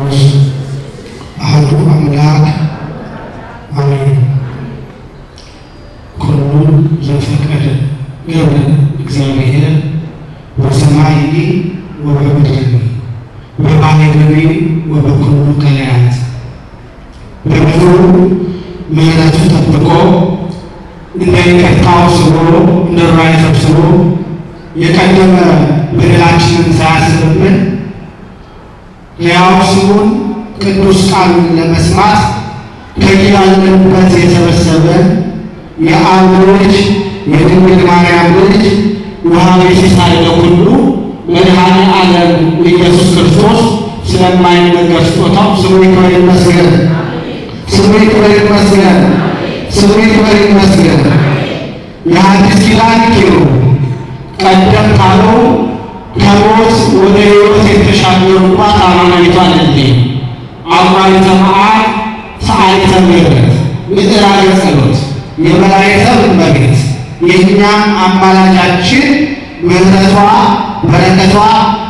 ቅዱስ አሐዱ አምላክ አሜን። ኩሉ ዘፈቀደ ገብረ እግዚአብሔር በሰማይኒ ወበምድርኒ በባሕርኒ ወበኩሉ ቀላያት በብዙ ምሕረቱ ጠብቆ እንደ ይቅርታው ስቦ እንደ ራእይ ሰብስቦ የቀደመ በደላችንን ሳያስብብን ሕያው ስሙን ቅዱስ ቃሉን ለመስማት ከያለንበት የሰበሰበ የአብ ልጅ የድንግል ማርያም ልጅ ወሀቤ ሲሳይ ለኩሉ መድኃኔ ዓለም ኢየሱስ ክርስቶስ ስለማይነገር ስጦታው ስሙ ይክበር ይመስገን። ስሙ ይክበር ይመስገን። ስሙ ይክበር ይመስገን። የሐዲስ ኪዳን ኪሩብ ቀደም ካለው ከሞት ወደ ሕይወት የተሻገሩባት አማናዊቷ ድልድይ አቁራሪተ መዓት ሰዓሊተ ምሕረት ምዕራገ ጸሎት የመላእክት እመቤት የእኛም አማላጃችን ምሕረቷ በረከቷ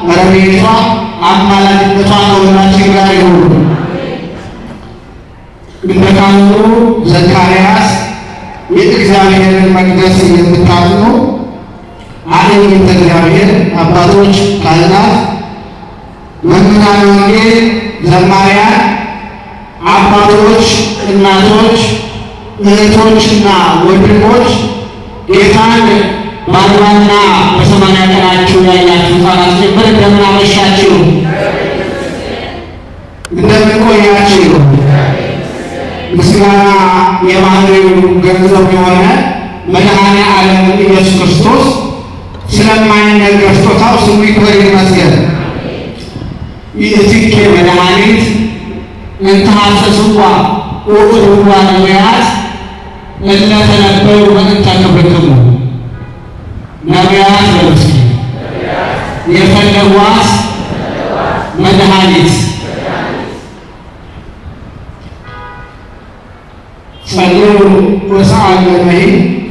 ረድኤቷ አማላጅነቷ ከሁላችን ጋር ይሁን። እንደ ካህኑ ዘካርያስ የእግዚአብሔርን መቅደስ የምታጥኑ አለኝተ እግዚአብሔር አባቶች፣ ካህናት፣ መምህራነ ወንጌል፣ ዘማሪያን፣ አባቶች፣ እናቶች፣ እህቶችና ወንድሞች ጌታን በአርባና በሰማንያ ቀናችሁ ያላችሁ ሕፃናት ጭምር እንደምን አመሻችሁ? እንደምን ቆያችሁ? ምስጋና የባህሪው ገንዘብ የሆነ መድኃኔ ዓለም ኢየሱስ ክርስቶስ ስለማይነገር ስጦታው ስሙ ይክበር ይመስገን። ይእትኬ መድኃኒት እንተ ሐሰስዋ ወእልዋ ነቢያት እለ ተነበዩ በእንተ ክብርክሙ። ነቢያት በምስኪ የፈለጓት መድኃኒት ጸልዩ ወሰአልነሂ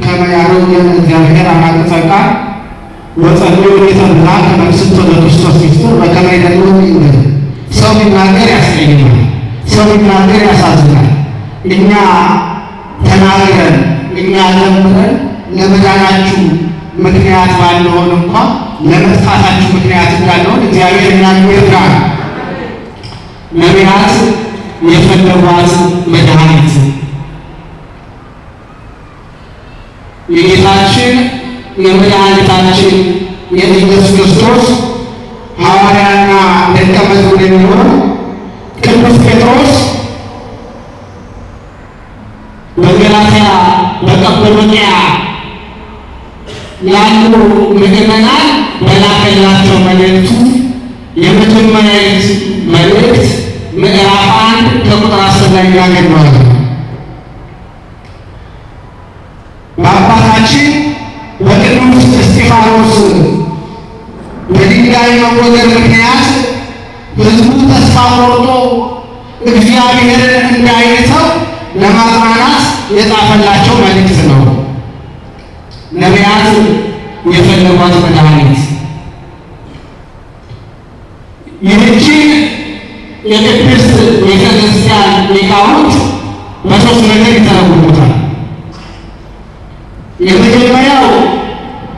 ከመ ያሮገን እግዚአብሔር አማልክተ ቃል ወጸልዩ ሊተብላ ከመቅስቶ ለክርስቶስ ሚስጥር በከመ ይደሉ ይበል። ሰው ቢናገር ያስቀይማል። ሰው ቢናገር ያሳዝናል። እኛ ተናግረን እኛ ዘምረን ለመዳናችሁ ምክንያት ባንሆን እንኳ ለመጥፋታችሁ ምክንያት እንዳልሆን እግዚአብሔር እኛን ይርዳን። ነቢያት የፈለጓት መድኃኒት የጌታችን የመድኃኒታችን የኢየሱስ ክርስቶስ ሐዋርያና ደቀ መዝሙር የሚሆን ቅዱስ ጴጥሮስ በገላትያ በቀጰዶቅያ ያሉ ምዕመናን በላከላቸው መልእክቱ የመጀመሪያ መልእክት ምዕራፍ 1 ከቁጥር 10 ላይ እናገኘዋለን። በአባታችን በቅዱስ እስጢፋኖስ በድንጋይ መወገር ምክንያት ሕዝቡ ተስፋ ቆርጦ እግዚአብሔርን እንዳይተው ለማጽናናት የጻፈላቸው መልእክት ነው። ነቢያት የፈለጓት መድኃኒት ይህቺ የቅድስት ቤተክርስቲያን ሊቃውንት በሦስት ነገር ይተረጉሙታል። የመጀመሪያው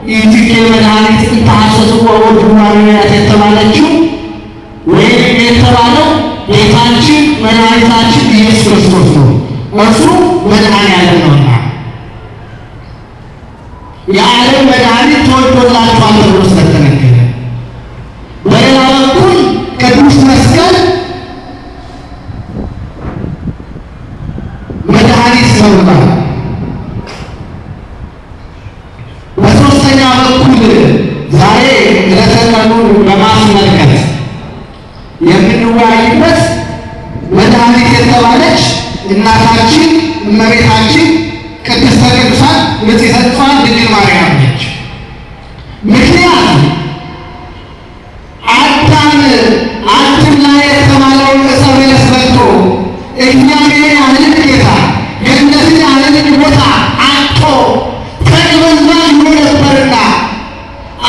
ይህቺ መድኃኒት እንተ ሐሰስዋ ወእልዋ ነቢያት የተባለችው ወይም የተባለው ጌታችን መድኃኒታችን ኢየሱስ ክርስቶስ ነው። እርሱ መድኃኔዓለም ነውና የዓለም መድኃኒት ተወልዶላችኋል ተብሎ ስለተነገረ፣ በሌላ በኩል ቅዱስ መስቀል መድኃኒት ተብሏል። በሦስተኛ በኩል ዛሬ ዕለተ ቀኑን በማስመልከት የምንወያይበት መድኃኒት የተባለች እናታችን እመቤታችን ቅድስተ ቅዱሳን ንጽሕተ ንጹሐን ድንግል ማርያም ነች። ምክንያቱም አዳም አትብላ የተባለውን ዕፀ በለስ በልቶ እግዚአብሔር ያንን ጌታ ገነትን ያንን ቦታ አጥቶ ተቅበዝባ ይኖር ነበርና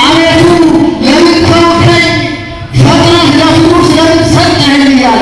አቤቱ ለምን ተውከኝ ፈጥነህ ለፍጡር ስለምን ሰጠኸኝ እያለ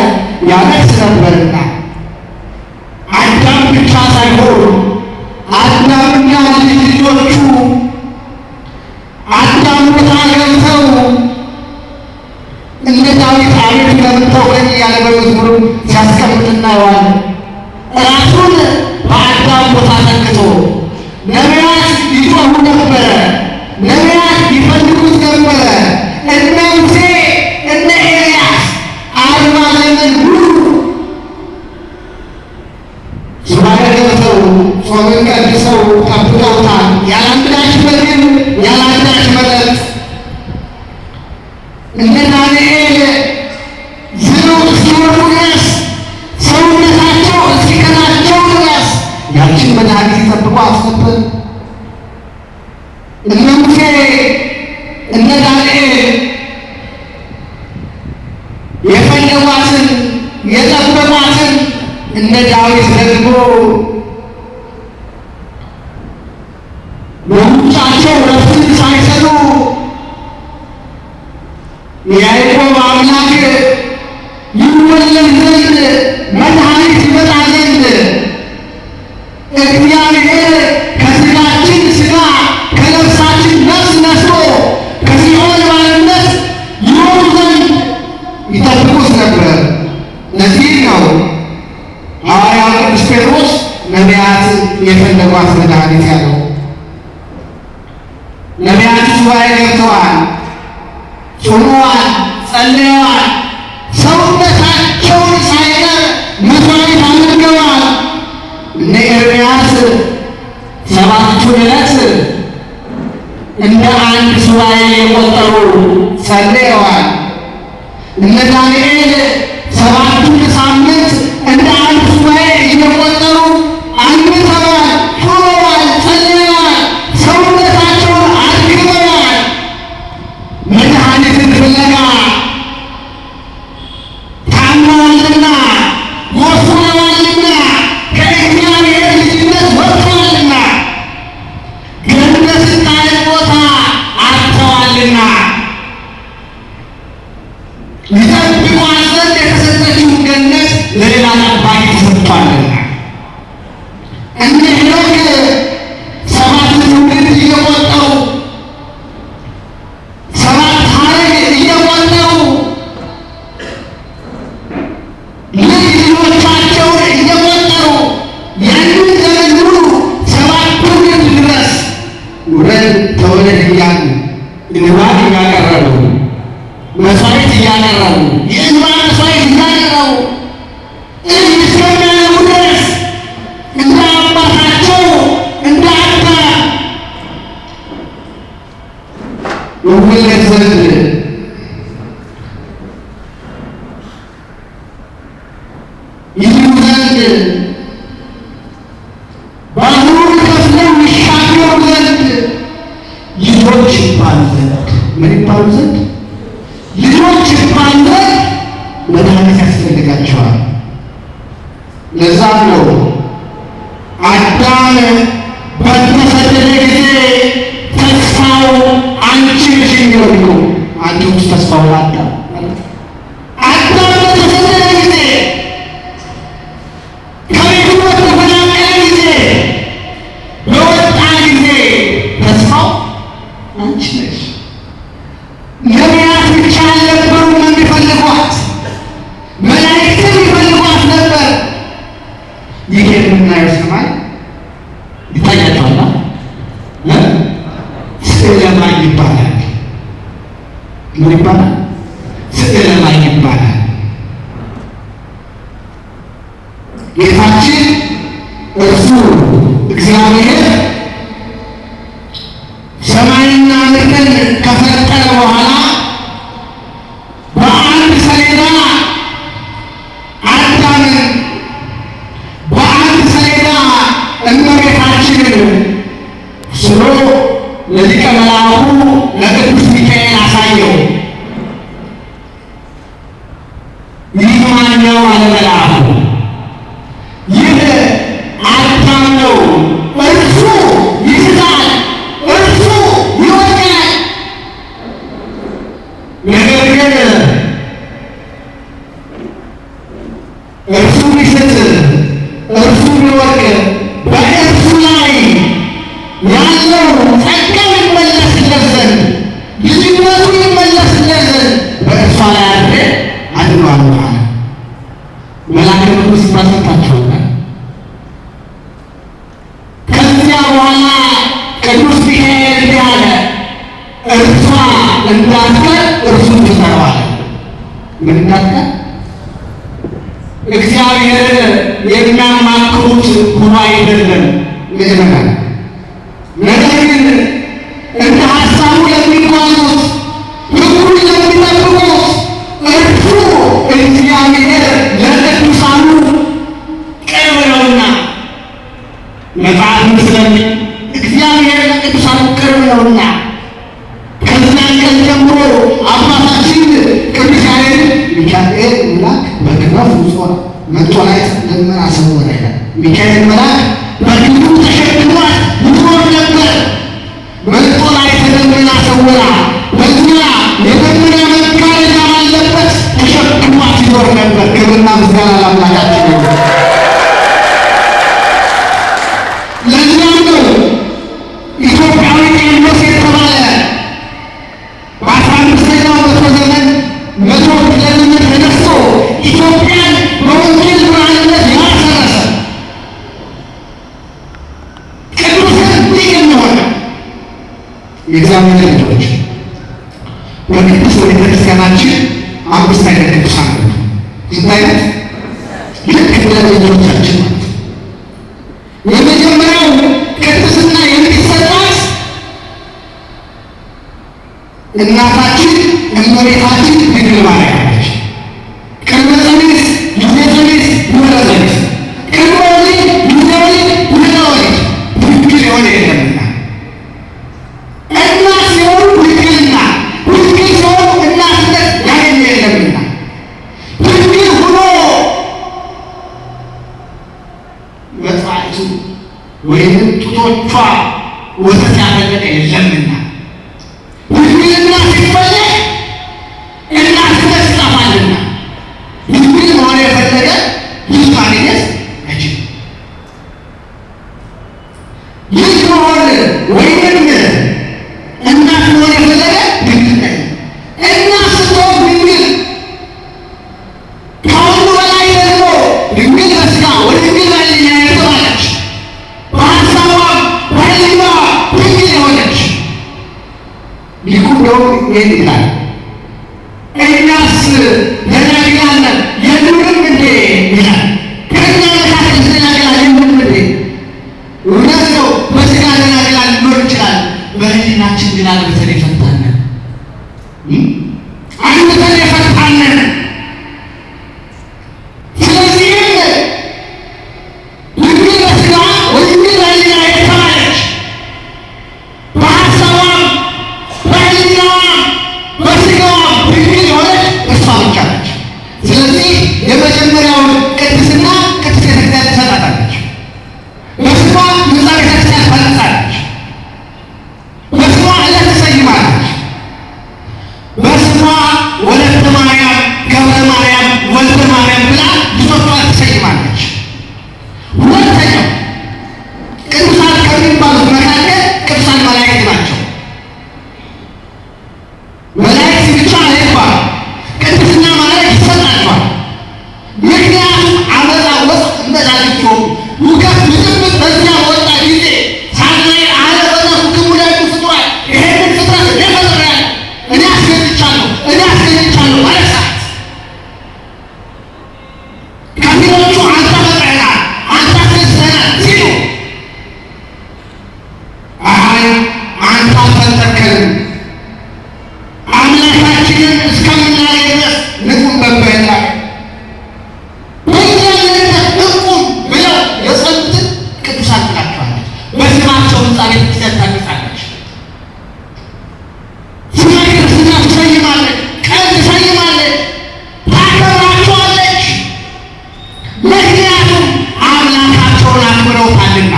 ዳዊት ደግሞ በውጫቸው ረፍትን ሳይሰሩ የያዕቆብ አምላክ ይወለድ ዘንድ መድኃኒት ይመጣ ዘንድ እግዚአብሔር ከሥጋችን ሥጋ ከነፍሳችን ነፍስ ነስቶ ከሲኦል ባርነት ይወጡ ዘንድ ይጠብቁት ነበር። ለዚህ ነው ሐዋርያው ቅዱስ ጴጥሮስ ነቢያት የፈለጓት መድኃኒት ያለው። ነቢያት ሱባኤ ገብተዋል፣ ጾመዋል፣ ጸልየዋል፣ ሰውነታቸውን ሳይቀር መሥዋዕት አድርገዋል። እነ ኤርምያስ ሰባቱን ዕለት እንደ አንድ ሱባኤ የቆጠሩ ጸልየዋል። እነ ዳንኤል ሰባቱን ሳምንት እንደ አንድ ሱባኤ እየቆጠሩ አንብተዋል፣ ጾመዋል፣ ጸልየዋል፣ ሰውነታቸውን አድክመዋል። መድኃኒትን ፍለጋ ታመዋልና ወፍረዋልና ከእግዚአብሔር ልጅነት ወጥተዋልና ገነት ስታየት ቦታ አጥተዋልና ይጠብቋት ዘንድ የተሰጠችውን ገነት ለሌላ ጠባቂ ተሰጥቷልና እነ ሄኖክ ሰባት ትውልድ እየቆጠሩ ሰባት ሐረግ እየቆጠሩ ልጆቻቸውን እየቆጠሩ ያንን ዘመን ሙሉ ሰባት ትውልድ ድረስ ውረድ ተወለድ እያሉ እንባን እያቀረቡ መሥዋዕት እያቀረቡ የእንባ መሥዋዕት እያቀረቡ እስከሚያዩ ድረስ እንደ አባታቸው እንደ አዳም ይወለድ ዘንድ ይድኑ ዘንድ ባህሩን ከፍለው ይሻገሩ ዘንድ ልጆች ይባሉ ዘንድ ምን ይባሉ ዘንድ ልጆች ይባሉ ዘንድ መድኃኒት ያስፈልጋቸዋል። ለዛ ነው አዳም በተሰደደ ጊዜ ተስፋው አንቺ ነሽ የሚለው አንቺ ውስጥ ተስፋው አዳም በተሰደደ ጊዜ ከቤቱ በተፈናቀለ ጊዜ በወጣ ጊዜ ተስፋው አንቺ ነሽ። ነቢያት ብቻ አልነበሩም የሚፈልጓት፣ መላእክትን ይፈልጓት ነበር። ይህ የምናየው ሰማይ ይታያቸዋል። ስዕለ ማይ ይባላል። ምን ይባላል? ስዕለ ማይ ይባላል። ጌታችን እርሱ እግዚአብሔር ሰማይና ምድርን ከፈጠረ በኋላ በአንድ ሰሌዳ አዳምን በአንድ ሰሌዳ እመቤታችንን ስሎ ለሊቀ መላኩ ለቅዱስ ሚካኤል አሳየው። ይህ ማነው አለ መልአኩ። ይህ አዳም ነው። እርሱ ይስታል፣ እርሱ ይወድቃል። ነገር ግን እርሱ ቢስት፣ እርሱ ቢወድቅ በእርሱ ላይ ያለው ጸጋው ይመለስለት ዘንድ ልጅነቱ ይመለስለት ዘንድ በእርሷ ላይ አድሬ አድኗል አለ። መልአከ ቅዱስ ይባሰታቸዋል። ከዚያ በኋላ ቅዱስ ሚካኤል እንዲህ አለ፣ እርሷ እንዳትቀር እርሱን ትሰራዋል። ምን እንዳትቀር? እግዚአብሔርን የሚያማክሩት ሁሉ አይደለም ምእመናን። ነገር ግን እንደ ሀሳቡ ለሚጓዙት ሕጉን ለሚጠብቁት እርሱ እግዚአብሔር ለቅዱሳኑ ቅርብ ነውና መጽሐፍ ስለሚ እግዚአብሔር ለቅዱሳኑ ቅርብ ነውና ከዚያን ቀን ጀምሮ አባታችን ቅዱስ ያሬድ ሚካኤል መልአክ በክነፉ ጾር መጥቶ ላይ ደመና ሰወረ። ሚካኤል መልአክ በክንዱ ተሸክሟት ይዞር ነበር። መልጦ ላይ ተደመና ሰውራ በዙሪያ የደመና መጋረጃ ባለበት ተሸክሟት ይዞር ነበር። ክብርና ምስጋና ለአምላካችን ነው። ለዚያም ነው ኢትዮጵያዊ ቄርሎስ የተባለ በ15ኛው መቶ ዘመን መቶ ኪሎሜትር ተነስቶ ኢትዮጵያን በወንጌል ብርሃንነት ያሰረሰ ቅዱስን ሊቅ ሆነ። የእግዚአብሔር ልጆች በቅዱስ ቤተክርስቲያናችን 5 አይነት ቅዱሳን አሉ። ስንት አይነት? ልክ እንደ ልጆቻችን ማለት ነው። የመጀመሪያው ቅድስና የሚሰጣት እናታችን እመቤታችን ድንግል ማርያም ነች። ቅድመ ጸኒስ፣ ጊዜ ጸኒስ፣ ድኅረ ጸኒስ፣ ቅድመ ወሊድ፣ ጊዜ ወሊድ፣ ድኅረ ወሊድ ድንግል የሆነ የለምና እናት ሲሆኑ ድንግልና፣ ድንግል ሲሆኑ እናትነት ያገኘ የለምና ድንግል ሆኖ መጽዋዕቱ ወይም ጡቶቿ ወተት ያፈለቀ የለምና ድንግልና ሲፈለግ እናትነት ይጠፋልና ድንግል መሆን የፈለገ ልጅ ማግኘት አይችልም። ልጅ መሆን ወይም እናት መሆን የፈለገ ድንግል ነች። እናት ስትሆን ድንግል ከሁሉ በላይ ደግሞ ድንግል በሥጋ ወድንግል በሕሊና የተባለች በሀሳቧም በሕሊናዋ ድንግል የሆነች ሊቁ እንደውም ይህን ይላል፣ እኛስ ደናግላን የሉንም እንዴ ይላል። ከእኛ መካከል ደናግላን የሉንም እንዴ? እውነት ነው። በሥጋ ደናግላን ሊኖር ይችላል። በሕሊናችን ግን አግብተን የፈታንን አግብተን የፈታንን። ስለዚህም ድንግል በሥጋ ወድንግል በሕሊና የተባለች በሀሳቧም በሕሊናዋም በሥጋዋም ድንግል የሆነች እሷ ብቻ ነች። ስለዚህ የመጀመሪያውን ቅድስና ቅድስት ቤተክርስቲያን ትሰጣታለች። በስሟ ንጻ ቤተክርስቲያን ታነጻለች። በስሟ ዕለት ትሰይማለች። በስሟ ወለተ ማርያም፣ ገብረ ማርያም፣ ወልደ ማርያም ብላ ልጆቿን ትሰይማለች። ሁለተኛው ቅዱሳን ከሚባሉት መካከል ቅዱሳን መላእክት ናቸው። መላእክት ብቻ አይባሉ፣ ቅድስና ማለት ይሰጣቸዋል። ምክንያቱም አመፃ ወስጥ እንደዛቸው ውከት ብጥብጥ በዚያ በወጣ ጊዜ ሳናይ አለበዛኩክሙ ለእዱ ፍጡራን ይሄንን ፍጥረት እኔ ፈጥሬአለሁ፣ እኔ አስገኝቻለሁ ማለት ሰዓት ከፊሎቹ አንተ ፈጥረናል፣ አንተ አስገዝተናል ሲሉ አይ አንተ አልፈጠርከንም አምላካችንን እስከምናገኝ ድረስ ንቁም በበላ በእግዚአብሔርነት ንቁም ብለው የጸኑትን ቅዱሳን ትላቸዋለች። በስማቸው ሕንጻ ቤተክርስቲያን ታንጻለች። ስመ ክርስትና ትሰይማለች፣ ቀን ትሰይማለች፣ ታከብራቸዋለች። ምክንያቱም አምላካቸውን አክብረውታልና፣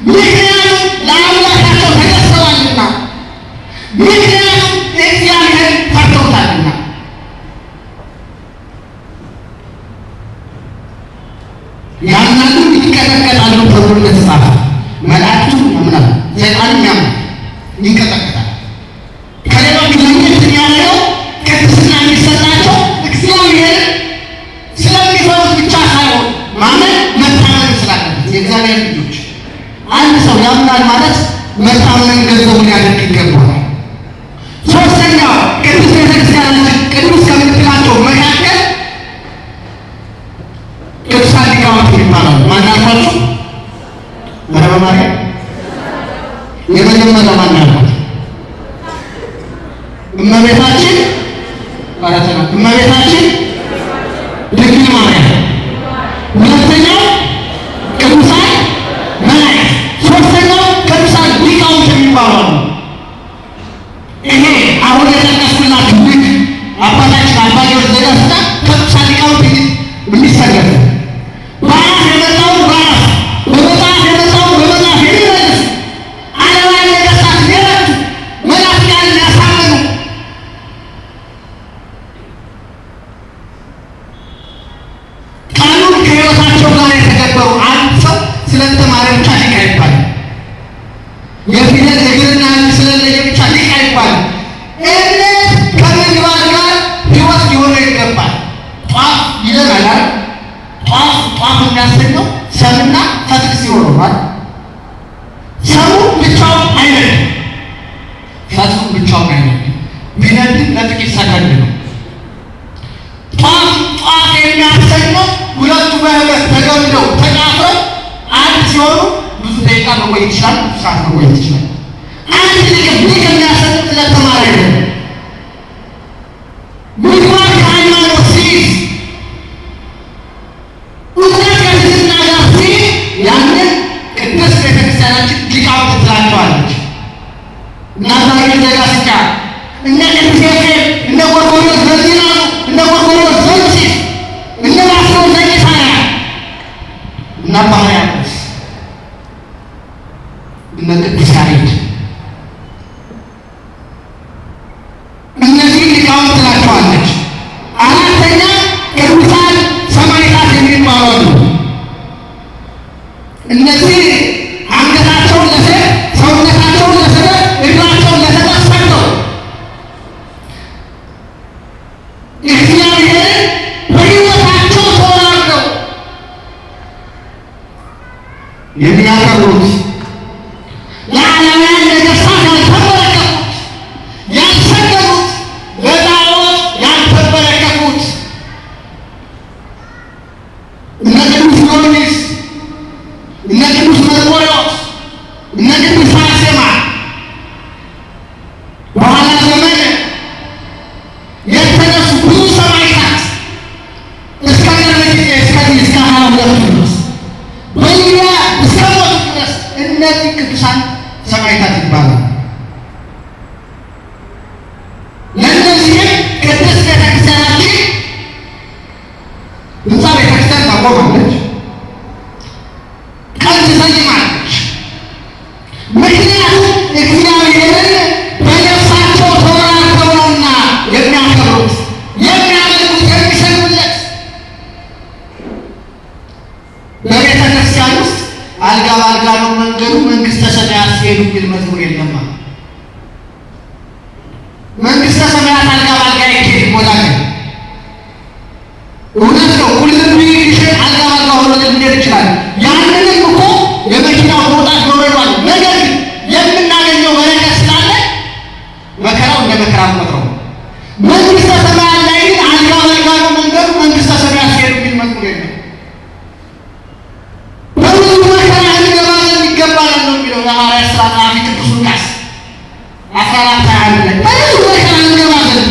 ምክንያቱም ለአምላካቸው ተገዝተዋልና፣ ምክንያቱም እግዚአብሔር ፈርተውታልና። ያምናሉ፣ ይቀጠቀጣሉ ተብሎ እንደተጻፈ መላእክቱ ያምናሉ፣ ሰይጣንም ያምናል፣ ይንቀጠቀጣል። ከሌሎቹ ለየት የሚያደርገው ቅድስና የሚሰጣቸው እግዚአብሔርን ስለሚፈሩት ብቻ ሳይሆን ማመን መታመን ስላለበት። የእግዚአብሔር ልጆች አንድ ሰው ያምናል ማለት መታመንን ገንዘቡ ሊያደርግ ይገባዋል። ሶስተኛው ቅዱስ ቤተክርስቲያናችን ቅዱስ ከምትላቸው መካከል ቅዱሳን ሊቃውንት ይባላሉ። ማናልኳቸው? መረበ ማርያም የመጀመሪያው ማናልኳት? እመቤታችን ማለትና እመቤታችን ድንግል ማርያም። ሁለተኛው ቅዱሳን መላእክት። ሶስተኛው ቅዱሳን ሊቃውንት የሚባሉ አሉ። ይሄ አሁን የጠቀስኩላችሁ ልክ አባታችን አባ ጊዮርጊስ ዘጋስጫ ቅዱሳን ሊቃውንት የሚሰለፍ በአፍ የመጣው ስለተማረ ብቻ ሊቅ አይባልም። የፊደል እግርና ስለለየ ብቻ ሊቅ አይባልም። እምነት ከምግባር ጋር ሕይወት ሊሆነው ይገባል። ጧፍ ይለናል። ጧፍ የሚያሰኘው ሰምና ፈትል ሲሆን ነው። ሰሙ ብቻውን አይነድም፣ ፈትሉ ብቻውን አይነድም። ቢነድም ለጥቂት ሰከንድ ነው። ጧፍ የሚያሰኘው ሁለቱ በህብረት ተገምደው ተቃፍረው አንድ ሲሆኑ ብዙ ደቂቃ መቆየት ይችላል፣ ብዙ ሰዓት መቆየት ይችላል። አንድ ሊቅ የሚያሰኘው ስለተማረ ነው። ምግባር ከሃይማኖት ሲይዝ እውቀት ከትህትና ጋር ሲይዝ ያንን ቅድስት ቤተክርስቲያናችን ሊቃውንት ትላቸዋለች። እና ዛሬ ዘጋስጫ እነ ቅዱስ ኤፍሬም እነ ጎርጎርዮስ ዘዚራኑ እነ ጎርጎርዮስ ዘምሲስ እነ ባስልዮስ ዘቂሳርያ እነ አባ ሕርያቆስ እነ ቅዱስ ያሬድ እነዚህ ሊቃውንት ትላቸዋለች። አራተኛ ቅዱሳን ሰማዕታት የሚባሉ አሉ። እነዚህ አንገታቸውን ለሰይፍ ሰውነታቸውን ለሰይፍ እግራቸውን ለሰይፍ ሰጥተው እግዚአብሔርን በሕይወታቸው ተወራርደው የሚያከብሩት ለዓለማውያን ነገሥታት ያልተንበረከኩት ያልሰገዱት ለጣዖት ያልተንበረከኩት እነ ቅዱስ ጊዮርጊስ እነ ቅዱስ መርቆሬዎስ እነ ቅዱስ አርሴማ በኋላ ዘመን የተነሱ ብዙ ሰማዕታት እስከ ቅርብ ጊዜ እስከ 22 ድረስ በይሁዳ እስከ ሞቱ ድረስ እነዚህ ቅዱሳን ሰማዕታት ይባላሉ። ለእነዚህም ቅድስት ቤተክርስቲያናችን ህንፃ ቤተክርስቲያን ታቆማለች፣ ቀን ትሰይማለች። ምክንያቱም እግዚአብሔርን በነፍሳቸው ተወራርተው ነውና የሚያከብሩት፣ የሚያመልኩት፣ የሚሰግዱለት። በቤተክርስቲያን ውስጥ አልጋ በአልጋ ነው መንገዱ መንግሥተ ሰማያት ሲሄዱ የሚል መዝሙር የለማ። መንግሥተ ሰማያት አልጋ በአልጋ ይሄድ ይሞላል። እውነት ነው። ሁሉም ቢሽን አልጋ በአልጋ ሆኖ ልንሄድ ይችላል። ያንንም እኮ የመኪናው መውጣት መውረዷል። ነገር ግን የምናገኘው በረከት ስላለ መከራው እንደ መከራ ቆጥረው። መንግሥተ ሰማያት ላይ ግን አልጋ በአልጋ ነው መንገዱ መንግሥተ ሰማያት ሲሄዱ የሚል መዝሙር የለም። በብዙ መከራ እንገባለን ይገባናል ነው የሚለው የሐዋርያት ሥራ ጸሐፊ ቅዱስ ሉቃስ 14:21 ላይ በብዙ መከራ እንገባለን፣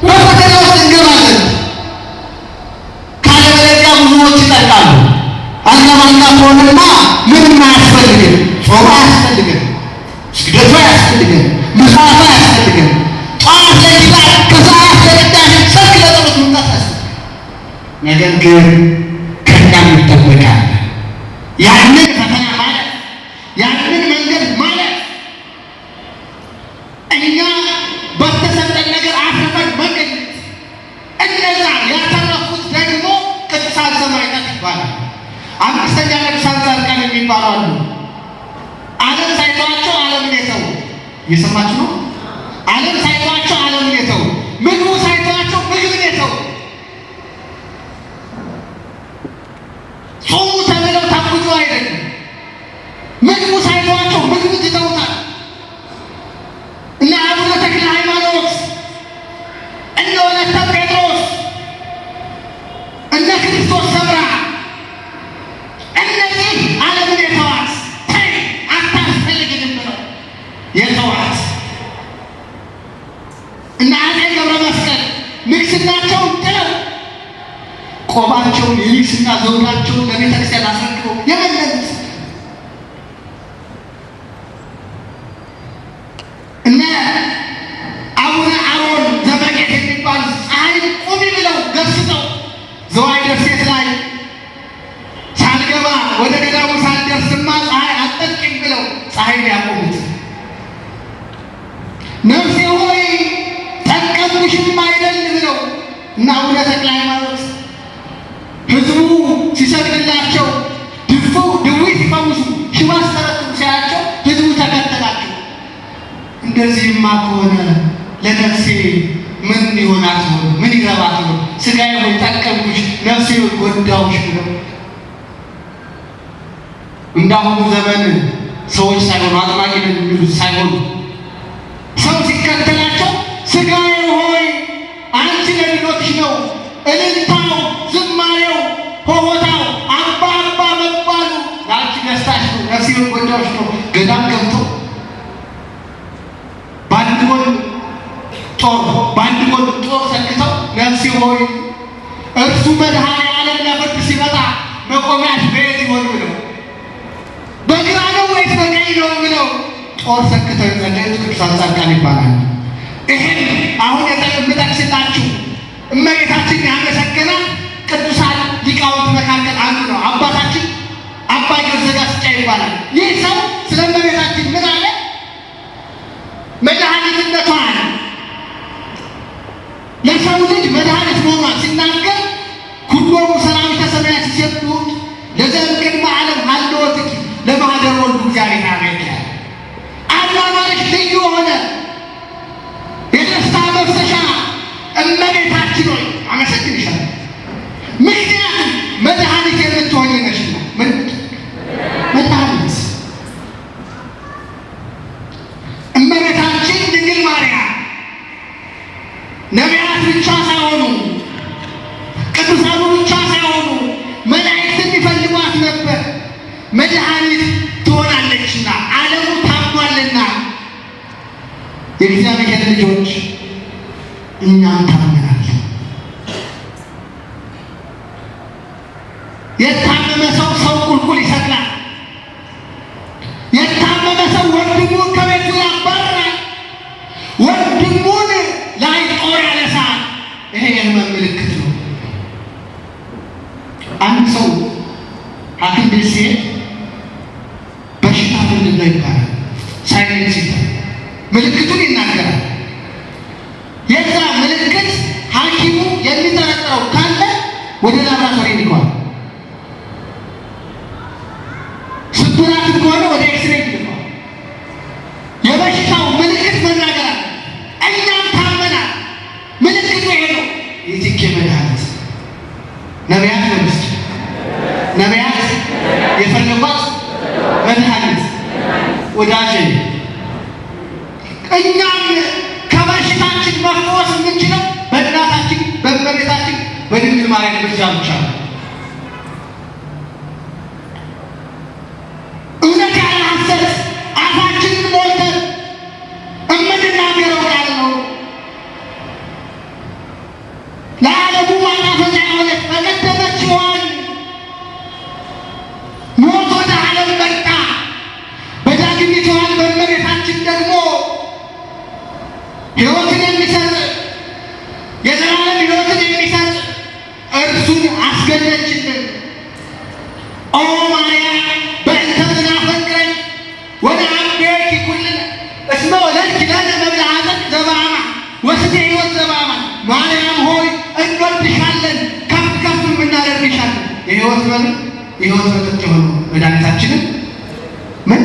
በፈተና ውስጥ እንገባለን። ካለበለዚያ ብዙዎች ይጠቃሉ። አልጋ በአልጋ ከሆነማ ምንም አያስፈልግም። ጾም አያስፈልግም፣ ስግደቱ አያስፈልግም፣ ምጽዋቱ አያስፈልግም። ጠዋት ለይባል ከሰዓት ለቅዳሴ ሰርክ ለጸሎት መምጣት አያስፈልግም። ነገር ግን ከእኛም ይጠበቃል ያንን ፈተና ማለት ያንን መንገድ ማለት እኛ በተሰጠን ነገር አፍርተን መገኘት። እነዛ ያተረፉት ደግሞ ቅዱሳን ሰማዕታት ይባላል። አምስተኛ ቅዱሳን ጻድቃን የሚባሉ አሉ። ዓለም ሳይተዋቸው ዓለምን የተው። እየሰማችሁ ነው? ዓለም ሳይተዋቸው ዓለምን የተው፣ ምግቡ ሳይተዋቸው ምግብን የተው፣ ጾሙ ተብለው ታውጆ አይደለም። ምግቡ ሳይተዋቸው ምግቡ ትተውታል። እነ አቡነ ተክለ ሃይማኖት፣ እነ ወለተ ጴጥሮስ፣ እነ ክርስቶስ ሰምራ እነዚህ ዓለምን የተዋት ተይ አታስፈልግንም ብለው የተዋት እነ አፄ ገብረ መስቀል ንግስናቸውን ጥለው ቆባቸውን የንግስና ዘውዳቸውን ለቤተክርስቲያን አስረክበው የመለሱት እነ አቡነ አሮን ዘበጌት የሚባሉ ፀሐይ ቁሚ ብለው ገስጸው ዘዋይ ደሴት ላይ ሳልገባ ወደ ገዳሙ ሳልደርስማ ፀሐይ አትጠልቂም ብለው ፀሐይን ያቆሙት። ነፍሴ ሆይ ጠቀምኩሽም አይደል ብለው እና አቡነ ተክለ ሃይማኖት ህዝቡ ሲሰግድላቸው ድውይ ሲፈውሱ እንደዚህማ ከሆነ ለነፍሴ ምን ይሆናት ነው? ምን ይረባት ነው? ሥጋዬ ሆይ ጠቀምኩሽ፣ ነፍሴ ሆይ ጎዳሁሽ ብለው እንዳሁኑ ዘመን ሰዎች ሳይሆኑ አጥማቂ ነን የሚሉት ሳይሆኑ ሰው ሲከተላቸው ሥጋዬ ሆይ አንቺ ለድኖትሽ ነው፣ እልልታው፣ ዝማሬው፣ ሆሆታው፣ አባ አባ መባሉ ለአንቺ ደስታሽ ነው፣ ነፍሴ ሆይ ጎዳሁሽ ነው። ገዳም ገብተው በአንድ ጎን ጦር ሰክተው ነፍሴ ሆይ እርሱ መድኃኔዓለም ለፍርድ ሲመጣ መቆሚያሽ በየት ይሆን ብለው በግራ ነው ወይስ በቀኝ ነው ብለው ጦር ሰክተው የጸለዩት ቅዱሳን ጻድቃን ይባላል። ይሄን አሁን የምጠቅስላችሁ እመቤታችን ያመሰገናት ቅዱሳን ሊቃውንት መካከል አንዱ ነው። አባታችን አባ ጊዮርጊስ ዘጋስጫ ይባላል። ይህ ሰው ስለ እመቤታችን ምን አለ? መድኃኒትነቷን ለሰው ልጅ መድኃኒት መሆኗን ሲናገር ኩሎሙ ሰራዊተ ሰማያት ሲሰብሑት ለዘእምቅድመ ዓለም ሀልወትኪ ለማኅደረ ወልዱ እግዚአብሔር አሜን። አኗኗርሽ ልዩ ሆነ የደስታ መፍሰሻ እመቤታችን ሆይ አመሰግንሻለሁ። ምክንያቱም መድኃኒት የምትሆኚ ነሽና። መድኃኒት እመቤታችን ድንግል ማርያም ነቢያት ብቻ ሳይሆኑ ቅዱሳኑ ብቻ ሳይሆኑ መላእክትን ይፈልጓት ነበር። መድኃኒት ትሆናለችና ዓለሙ ታሟልና የእግዚአብሔር ልጆች እኛም ታመናለን። የታመመ ሰው ቁልቁል ይሰቅላል። የታመመ ሰው ወንድሙን ከቤቱ ያባርራል። ወንድሙን ላይ ጦር ያነሳል። ይሄ የሕመም ምልክት ነው። አንድ ሰው ሐኪም ቤት ሲሄድ በሽታ ምንድን ነው ይባላል። ሳይለንስ ይባላል። ምልክቱን ይናገራል። የዛ ምልክት ሐኪሙ የሚጠረጥረው ካለ ወደ ላብራቶሪ ይልከዋል። ስብራት ከሆነ ወደ ኤክስሬ ይልከዋል። የበሽታው ምልክት መናገር አለ። እኛም ታመናል። ምልክቱ ይሄ ነው። የትኬ መድኃኒት ነቢያት መንግስት ነቢያት የፈለጓት መድኃኒት ወዳጄ እኛም ከበሽታችን መፈወስ የምንችለው በእናታችን በእመቤታችን በድንግል ማርያም ብቻ ነው። እውነት ያለ ሐሰት አፋችንን ሞልተን የምንናገረው ቃል ነው። ለዓለሙ ማጣፈጫ የሆነች በቀደመች ሔዋን ሞት ወደ ዓለም መጣ። በዳግሚት ሔዋን በእመቤታችን ደግሞ ሕይወትን የሚሰጥ የዘላለም ሕይወትን የሚሰጥ እርሱን አስገኘችልን። ኦ ማርያም በእንተ ዝናፈቅረን ወደ አቤኪ ኩልነ እስመ ወለድኪ ለነ መብልዐ ጽድቅ ዘበአማ ወስተ ሕይወት ዘበአማ። ማርያም ሆይ እንወድሻለን፣ ከፍ ከፍ እናደርግሻለን። የሕይወት መብል የሕይወት መጠጥ የሆኑ መድኃኒታችንን ምን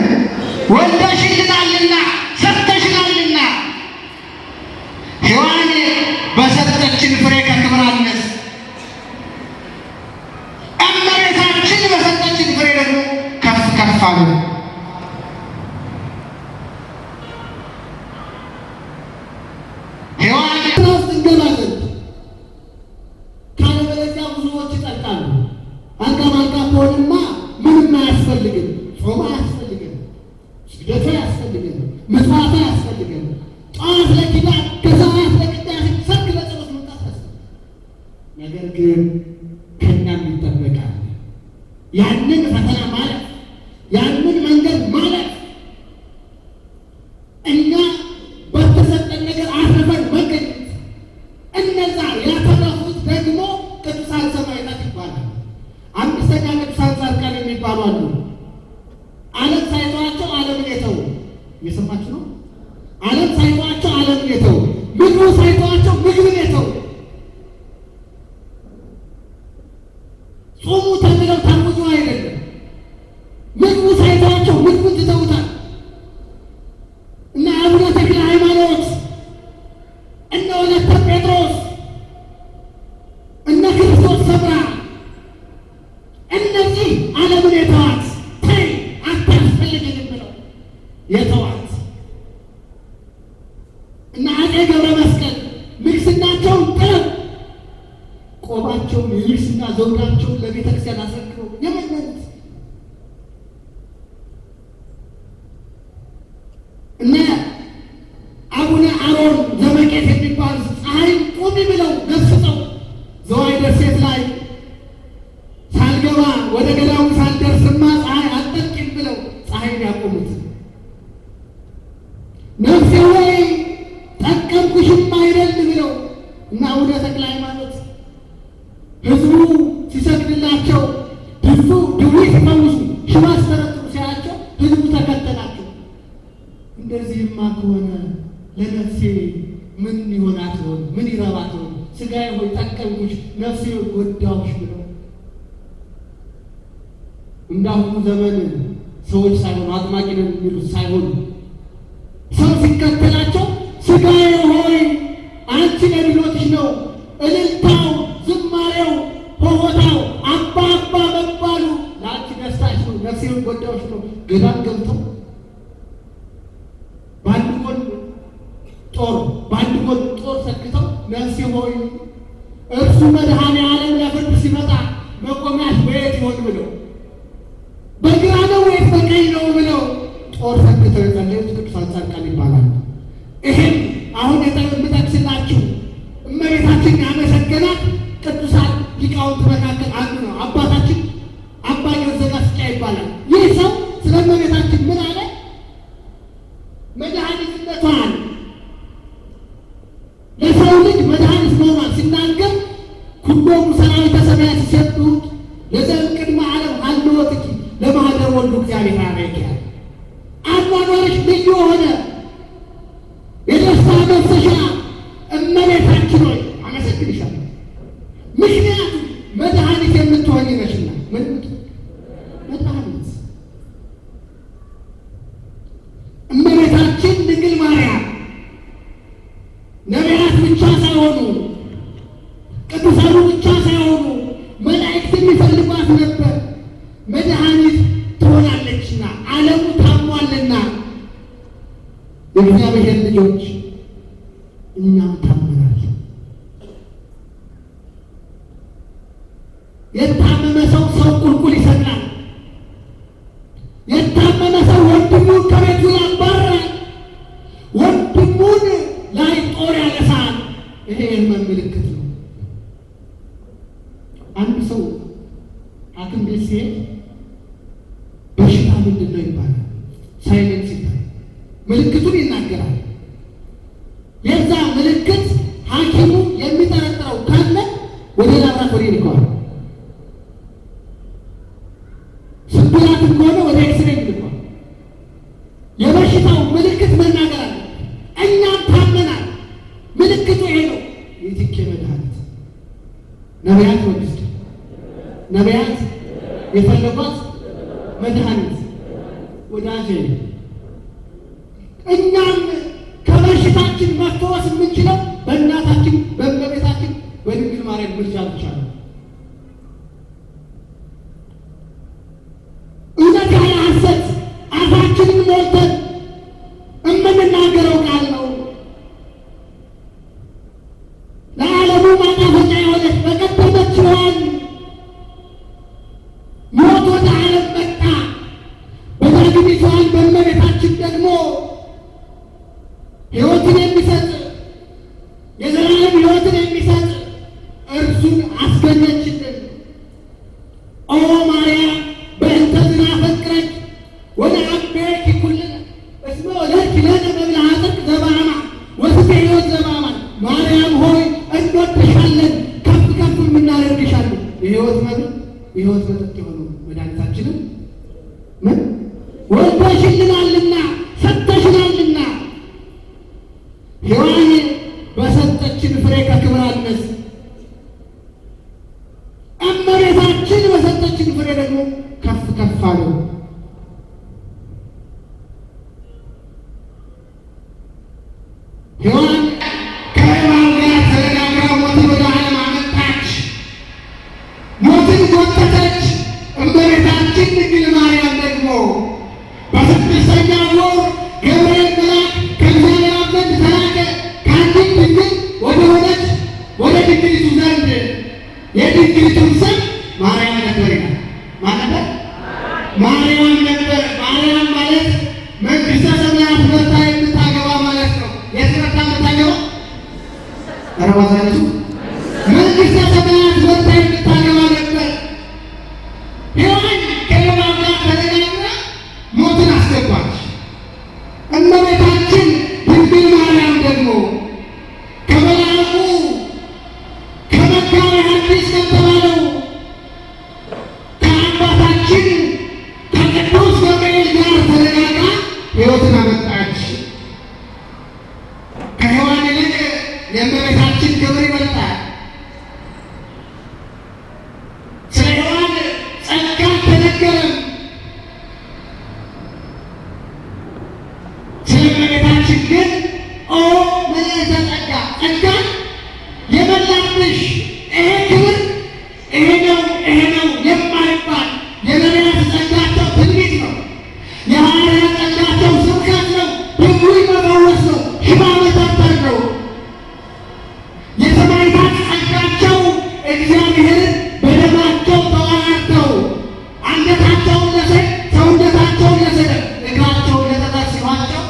ወልደሽልናልና ሰጥተሽናልና ሔዋን በሰጠችን ፍሬ ከክብር አነስ እመቤታችን በሰጠችን ፍሬ ደግሞ ከፍ ከፍ አሉ። ሔዋን ራስ እንገባለን። ካለበለዚያ ብዙዎች ይጠጣሉ። አልጋ ማልጋ ከሆንማ ምንም አያስፈልግም። ጾም አያስፈልግም። ስግደቱ አያስፈልግም። መስዋዕቱ አያስፈልግም። ጠዋት ለኪዳን ከሰዓት ለቅዳሴ ሰርክ ለጸሎት መምጣት አያስፈልግም። ነገር ግን ከእኛም ይጠበቃል ያንን ፈተና ማለት ያንን መንገድ ማለት እኛ በተሰጠን ነገር አትርፈን መገኘት። እነዛ ያተረፉት ደግሞ ቅዱሳን ሰማዕታት ይባላል። አምስተኛ ቅዱሳን ጻድቃን የሚባሉ አሉ። ዓለም ሳይተዋቸው ዓለምን የተው የሰማችሁ ነው። ዓለም ሳይተዋቸው ዓለምን የተው፣ ምግቡ ሳይተዋቸው ምግብን የተው፣ ጾሙ ተብለው ታውጆ አይደለም ምግቡ ሳይተዋቸው ምግቡን ትተውታል። እና አቡነ ተክለ ማዕረጋቸውን የንግስና ዘውዳቸውን ለቤተ ክርስቲያን አስረክበው የመነኑት እና አቡነ አሮን ዘመቄት የሚባሉ ፀሐይ ቁሚ ብለው ገስጸው ዘዋይ ደሴት ላይ ሳልገባ ወደ ገዳሙ ሳልደርስማ ፀሐይ አትጠልቂም ብለው ፀሐይን ያቆሙት። ነፍሴ ወይ ጠቀምኩሽም አይደል ብለው እና አቡነ ተክለ ሃይማኖት ህዝቡ ሲሰግድላቸው ድዊ ሲፈውሱ ሽባ ሲተረትሩ ሲያያቸው ህዝቡ ተከተላቸው። እንደዚህማ ከሆነ ለነፍሴ ምን ይሆናት ይሆን? ምን ይረባት ይሆን? ሥጋዬ ሆይ ጠቀምኩሽ፣ ነፍሴ ጎዳሁሽ ብለው እንዳሁኑ ዘመን ሰዎች ሳይሆኑ አጥማቂ ነን የሚሉት ሳይሆኑ ሰው ሲከተላቸው ሥጋዬ ሆይ አንቺ ለድሎትሽ ነው፣ እልልታው፣ ዝማሬው፣ ሆሆታው፣ አባ አባ መባሉ ለአንቺ ደስታሽ ነው፣ ነፍሴን ጎዳሁሽ ነው። ገዳም ገብተው በአንድ ጎን ጦር ሰክተው ነፍሴ ሆይ እርሱ መድኃኔ ዓለም ለፍርድ ሲመጣ መቆሚያሽ በየት ይሆን ብለው በግራ ነው ወይስ በቀኝ ነው ብለው ጦር ሰክተው የጸለዩት ቅዱሳን ጻድቃን ይባላሉ። ይሄም አሁን የምጠቅስላችሁ እመቤታችን ያመሰገናት ቅዱሳን ሊቃውንት መካከል አንዱ ነው። አባታችን አባ ጊዮርጊስ ዘጋስጫ ይባላል። ይህ ሰው ስለ እመቤታችን ምን አለ? መድኃኒትነቷን ለሰው ልጅ መድኃኒት መሆኗን ሲናገር ኩሎሙ ሰራዊተ ሰማያት ሲሰብሑት ለዘእምቅድመ ዓለም ሀልወትኪ ለማኅደረ ወልዱ እግዚአብሔር አርአያኪ። አኗኗርሽ ልዩ የሆነ የደስታ መፍሰሻ እመቤታችን ሆይ አመሰግንሻለሁ። ምክንያቱም መድኃኒት የምትሆኝ ነሽና። ምን መድኃኒት? እመቤታችን ድንግል ማርያም ነቢያት ብቻ ሳይሆኑ ቅዱሳኑ ብቻ ሳይሆኑ መላእክት የሚፈልጓት ነበር። መድኃኒት ትሆናለችና ዓለሙ ታሟልና የእግዚአብሔር ልጆች እኛም ታመናል። የታመመ ሰው ቁልቁል ይሰቅላል። የታመመ ሰው ወንድሙን ከቤቱ ያባርራል። ወንድሙን ላይ ጦር ያነሳል። ይሄ የሕመም ምልክት ነው። አንድ ሰው ሐኪም ቤት ሲሄድ በሽታ ምንድን ነው ይባላል። ሳይለንስ ይባላል። ምልክቱን ይናገራል። የዛ ምልክት ሐኪሙ የሚጠረጥረው ካለ ወደ ላብራቶሪ ይልከዋል። ስብራት ከሆነ ወደ ኤክስሬይ ይልከዋል። የበሽታው ምልክት መናገር አለ። እኛም ታመናል። ምልክቱ ይሄ ነው። የትኬ መድኃኒት ነቢያት ወግስት ነቢያት የፈለጓት መድኃኒት ወዳጄ እኛም ከበሽታችን መፈወስ የምንችለው በእናታችን በእመቤታችን በድንግል ማርያም ምልጃ ብቻ ነው። እውነት ያለ ሐሰት አፋችንን ሞልተን የምንናገረው ቃል ነው። ለዓለሙ ማጣፈጫ የሆነች በቀደመችዋን ሞት ወደ ዓለም መጣ። በዳግሚቷን በእመቤታችን ደግሞ ሕይወትን የሚሰጥ የዘላለም ሕይወትን የሚሰጥ እርሱን አስገኘችልን። ኦ ማርያም በእንተ ዝናፈቅረች ወደ አቤኪ ኩልነ እስመ ወለድኪ ለነ መብልዐ ጽድቅ ዘበአማ ወስተ ሕይወት ዘበአማ። ማርያም ሆይ እንወድሻለን፣ ከፍ ከፍ የምናደርግሻለን። የሕይወት መብል የሕይወት መጠጥ የሆነው መድኃኒታችንን ምን ወልደሽልናልና ሰጥተሽናልና ሔዋን በሰጠችን ፍሬ ከክብር አነስ እመቤታችን በሰጠችን ፍሬ ደግሞ ከፍ ከፍ አለ። ሔዋን ከእባብ ጋር ተነጋግራ ሞትን ወደ ዓለም አመጣች። ሞትን ጎተተች። እመቤታችን ድንግል ማርያም ደግሞ በስድስተኛው ወር ገብርኤል መልአክ ከእግዚአብሔር አብ ዘንድ ተላከ። ከአንዲት ድንግል ወደ ሆነች ወደ ድንግሊቱ ዘንድ የድንግሊቱም ስም ማርያም ነበር ይላል። ማን ነበር? ማርያም ነበር። ማርያም ማለት መንግሥተ ሰማያት መርታ የምታገባ ማለት ነው። የት መርታ የምታገባ? ረባዛችሁ መንግሥተ ሰማያት መርታ የምታገባ ነበር። ሔዋን ከእባብ ጋር ተነጋግራ ሞትን አስገባች። እመቤታችን ድንግል ማርያም ደግሞ ከመልአኩ ከመጋቤ ሐዲስ ከተባለው ከአባታችን ከቅዱስ ገብርኤል ጋር ተነጋግራ ሕይወትን አመጣች። ከሔዋን ይልቅ የእመቤታችን ክብር ይበልጣል። ስለ ሔዋን ጸጋ አልተነገረም። ስለ እመቤታችን ግን ኦ ምልዕተ ጸጋ ጸጋን የመላብሽ ይሄ ክብር ይሄ ነው የማይባል የነቢያት ጸጋቸው ትንቢት ነው። የሐዋርያት ጸጋቸው ስብከት ነው። ድውይ መፈወስ ነው። ሽባ መጠርጠር ነው። የሰማዕታት ጸጋቸው እግዚአብሔርን በደማቸው ተዋህደው አንገታቸውን ለሰይፍ ሰውነታቸውን ለሰይፍ እግራቸውን ለጠጠር ሲሏቸው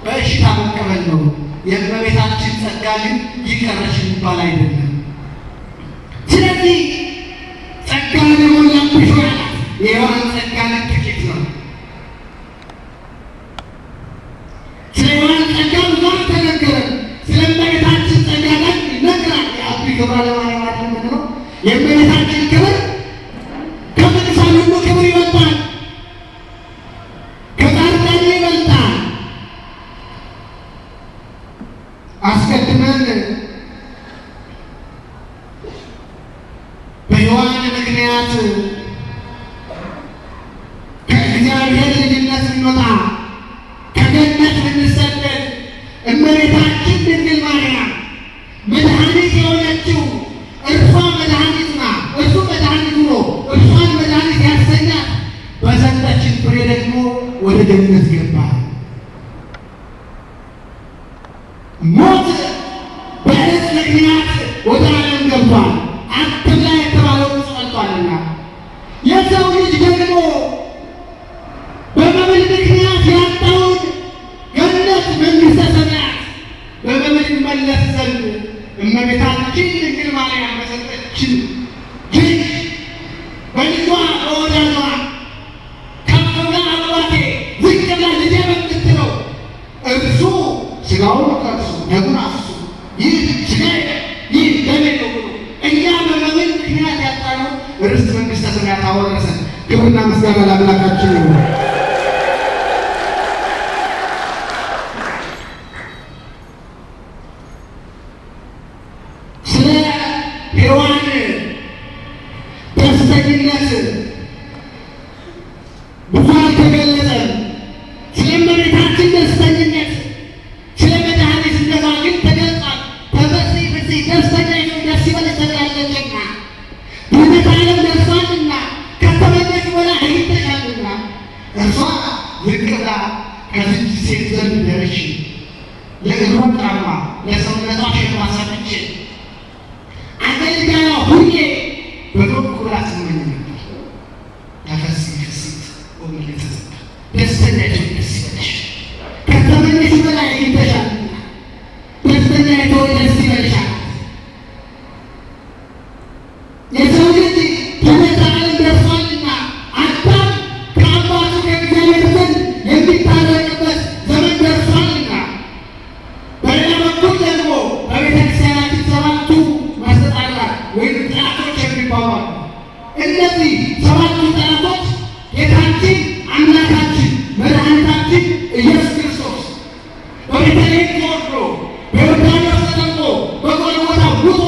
በእሽታ መቀበል ነው። የእመቤታችን ጸጋ ግን ይቀረሽ የሚባል አይደለም። ስለዚህ ጸጋ የሞላብሽ ያላት የሔዋን ጸጋ ጥቂት ነው። ስለ ሔዋን ጸጋ ብዙ አልተነገረም። ስለ እመቤታችን ጸጋ ግን ይነገራል። የአቢ ክብረ ለማርያም አይደለም ምንድነው? የእመቤታችን ክብር ከቅዱሳን ሁሉ ክብር ይበልጣል። ከጻድቃን ይበልጣል። አስቀድመን በሔዋን ምክንያት ከእግዚአብሔር ልጅነት ስንወጣ ከገነት ብንሰደድ እመቤታችን ድንግል ማርያም መድኃኒት የሆነችው እርሷ መድኃኒት ናት። እርሱ መድኃኒት ሆኖ እርሷን መድኃኒት ያሰኛት በሰጠችን ፍሬ ደግሞ ወደ ገነት ገባ። ሞት በዕፅ ምክንያት ወደ ዓለም ገብቷል። አትብላ የተባለው ዕፅ በልቷልና የሰው ልጅ ደግሞ በመብል ምክንያት ያጣውን ገነት መንግሥተ ሰማያት በመብል ይመለስ ዘንድ እመቤታችን ድንግል ማርያም በሰጠችን ግን በልጇ በወዳጇ ከፍ ብላ አባቴ ዝቅ ብላ ልጄ በምትለው እርሱ ሥጋውን ከእርሱ ደሙን አፍስሶ ይህ ሥጋዬ ይህ ደሜ ነው ብሎ እኛ በመብል ምክንያት ያጣነው ርስት መንግሥተ ሰማያት አወረሰን። ክብርና ምስጋና ለአምላካችን ይሁን። ስለ ሔዋን ደስተኝነት ብዙ አልተገለጸም። ስለ እመቤታችን ደስተኝነት ስለ መድኃኒትነቷ ግን ተገልጿል። ተበስሪ ፍሥሒ ደስተኛ ይሁን ደስ ይበልሽ ተብላለችና ድኅነተ ዓለም ደርሷልና ከተመኘሽ በላይ አግኝተሻልና እርሷ ዝቅ ብላ ከዚች ሴት ዘንድ ደርሼ ለእግሯ ጫማ ለሰውነቷ ሸክም ሰጥቼ አገልጋይዋ ሁኜ በበኩሏ ትመኝ ነበር። ተፈሥሒ ፍሥሕት ወምልዕተ ጸጋ ደስተኛ ይሁን ደስ ይበልሽ ከተመኘሽ በላይ አግኝተሻልና ደስተኛ ይሁን ደስ ይበልሻል። የሰው ልጅ ድኅነተ ዓለም ደርሷልና አዳም ከአባቱ ከእግዚአብሔር ዘንድ የሚታረቅበት ዘመን ደርሷልና በሌላ በኩል ደግሞ በቤተ ክርስቲያናችን ሰባቱ መስተጣድራን ወይም ጠላቶች የሚባሉ እነዚህ ሰባቱ ጠላቶች ጌታችን አምላካችን መድኃኒታችን ኢየሱስ ክርስቶስ በቤተልሔም ተወልዶ በዮርዳኖስ ተጠምቆ በጎልጎታ ሙቶ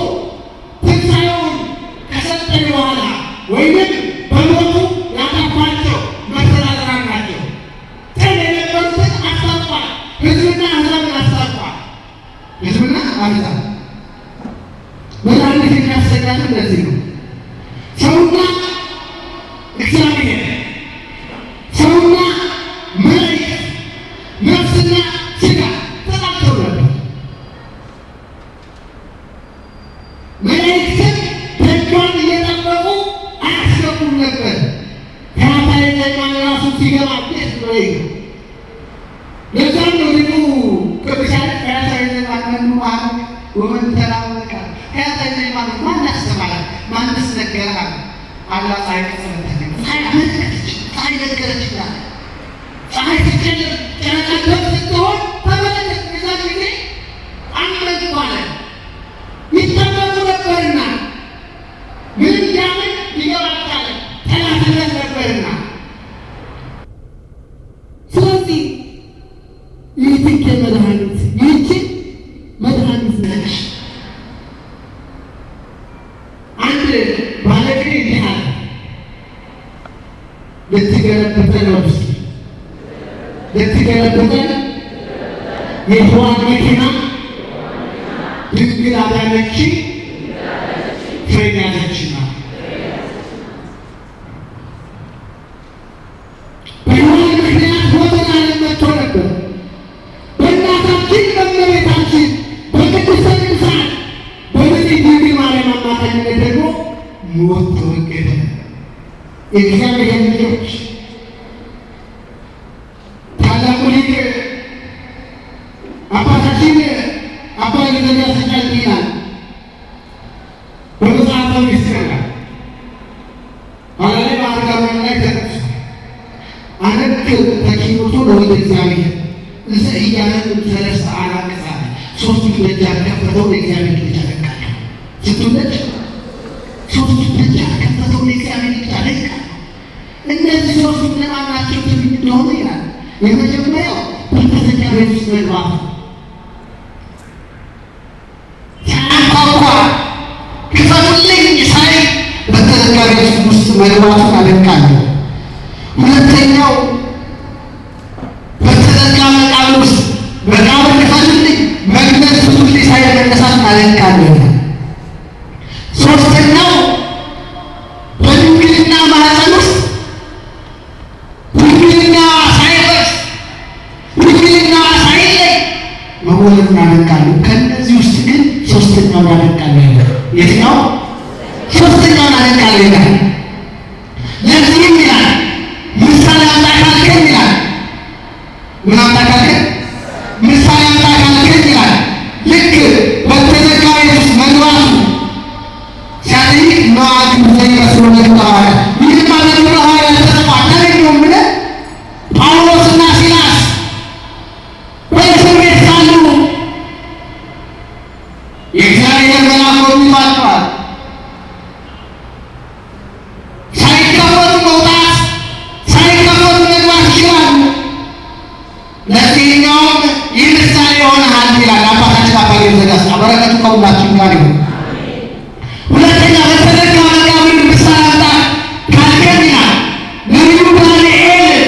ትንሣኤውን ከሰጠን በኋላ ወይንም በሞቱ ያጠፋቸው መስተዳድራን ናቸው። ጥል የነበሩትን አስታርቋል። ሕዝብና አሕዛብን አስታርቋል። ሕዝብና አሕዛብ መድኃኒት የሚያሰኛት እንደዚህ ነው። ሰውና እግዚአብሔር፣ ሰውና መላእክት፣ ነፍስና ሥጋ ተጣልተው ነበር። መላእክትን ደግ ደጇን እየጠበቁ አያስገቡም ነበር። ከያታይ ዘይማን ራሱ ሲገባ ቤት ብሎ ይገ ለዛም ነው ልጁ ቅዱሳን ከያታይ ዘይማን መኑዋን ወመን ተራመቃ ከያታይ ዘይማን ማን ያስተማራል? ማንስ ነገራል? አላ ፀሐይ ተሰለተች ፀሐይ ነገረች ይላል። ፀሐይ ትጨልም ጨረቃ ደም ስትሆን ተመለከት። እዛ ጊዜ አንመጡ አለ ይጠበቁ ነበርና ምን ያምን ይገባቻለ ጠላትነት ነበርና። ስለዚህ ይህትክ መድኃኒት ይህችን መድኃኒት ነች። አንድ ባለቅኔ እንዲህ አለ ልትገለብጠን ነው ስ ልትገለብጠን የሔዋን መኪና ድንግል አዳነች ፍሬን ያዘችና በሔዋን ምክንያት ሞትን ዓለም መጥቶ ነበር። በእናታችን በእመቤታችን በቅድስተ ቅዱሳን በንጽሕት ድንግል ማርያም አማካኝነት ደግሞ ሞት ተወገደ። የእግዚአብሔር ልጆች ታላቁ ሊቅ አባታችን አባ ዘካርያስ ሲቀጥል ይላል በመጽሐፈ ምስጢር ላይ ኋላ ላይ በአርጋኖን ላይ ተጠቅሷል። አነክር ተኪኖቱ ለወልደ እግዚአብሔር እንዘ ኢያነብብ ሰለስተ አናቅጽ አለ። ሦስቱ ደጅ ያልከፈተው ለእግዚአብሔር ልጅ አለቃለሁ። ስንቱ ደጅ? ሦስቱ ደጅ ያልከፈተው ለእግዚአብሔር ልጅ አለቃለሁ። እነዚህ ሦስቱ እነማን ናቸው እንደሆነ ይላል። የመጀመሪያው በተዘጋ ቤት ውስጥ መግባት ነው። ሳያንኳኳ ክፈቱልኝ ሳይል በተዘጋ ቤት ውስጥ መግባቱን አደንቃለሁ። ሁለተኛው በተዘጋ መቃብር ውስጥ መቃብር ክፈቱልኝ መግነዝ ፍቱልኝ ሳይል መነሳቱን አደንቃለሁ። ሶስተኛው በድንግልና ማኅፀን ውስጥ ድንግልና ሳይፈርስ ድንግልና ሳይለይ መወለዱን አደንቃለሁ። ከእነዚህ ውስጥ ግን ሶስተኛውን አደንቃለሁ ይላል። የትኛው? ሶስተኛውን አደንቃለሁ ይላል። ለዚህም ይላል ምሳሌ አምጣ ካልከኝ ይላል። ምን አምጣ ካልከኝ? ምሳሌ አምጣ ካልከኝ ይላል። ልክ በተዘጋ ቤት ውስጥ መግባቱ ሲያጠይቅ ነዋግ ዘይመስሎ ነግባዋል። ይህ ማለት ሐዋርያት ተጽፎ አታገኘውም ብለህ ጳውሎስና ሲላስ በእስር ቤት ሳሉ የእግዚአብሔር መልአክ ይዟቸዋል። ሳይከፈቱ መውጣት ሳይከፈቱ መግባት ይችላሉ። ለዚህኛውም ይህ ምሳሌ ይሆናል ይላል አባታችን አባ ዘጋስጫ። በረከቱ ከሁላችን ጋር ይሁን። ሁለተኛ በተዘጋ መቃብር ምሳሌ አምጣ ካልከን ይላል ነቢዩ ዳንኤል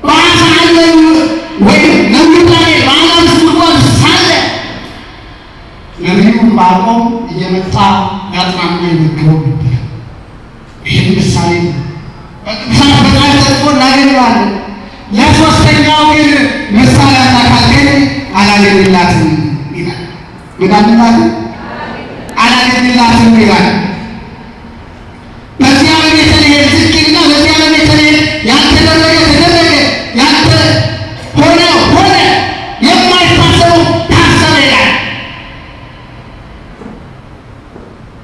በአሳ አለሉ ወይም ነቢዩ ዳንኤል በአናብስት ጉድጓድ ሳለ ነቢዩ ዕንባቆም እየመጣ ያጽናና ይመግበው ነበር። ይህን ምሳሌ በቅዱሳት መጽሐፍ ተጽፎ እናገኘዋለን። ለሶስተኛው ግን ምሳሌ አምጣ ካልከን አላገኝላትም ይላል። ምን አልላትም? አላገኝላትም ይላል። በዚያ በቤተልሔም ዝቅና በዚያ በቤተልሔም ያልተደረገ ተደረገ፣ ያልሆነ ሆነ፣ የማይታሰቡ ታሰበ ይላል።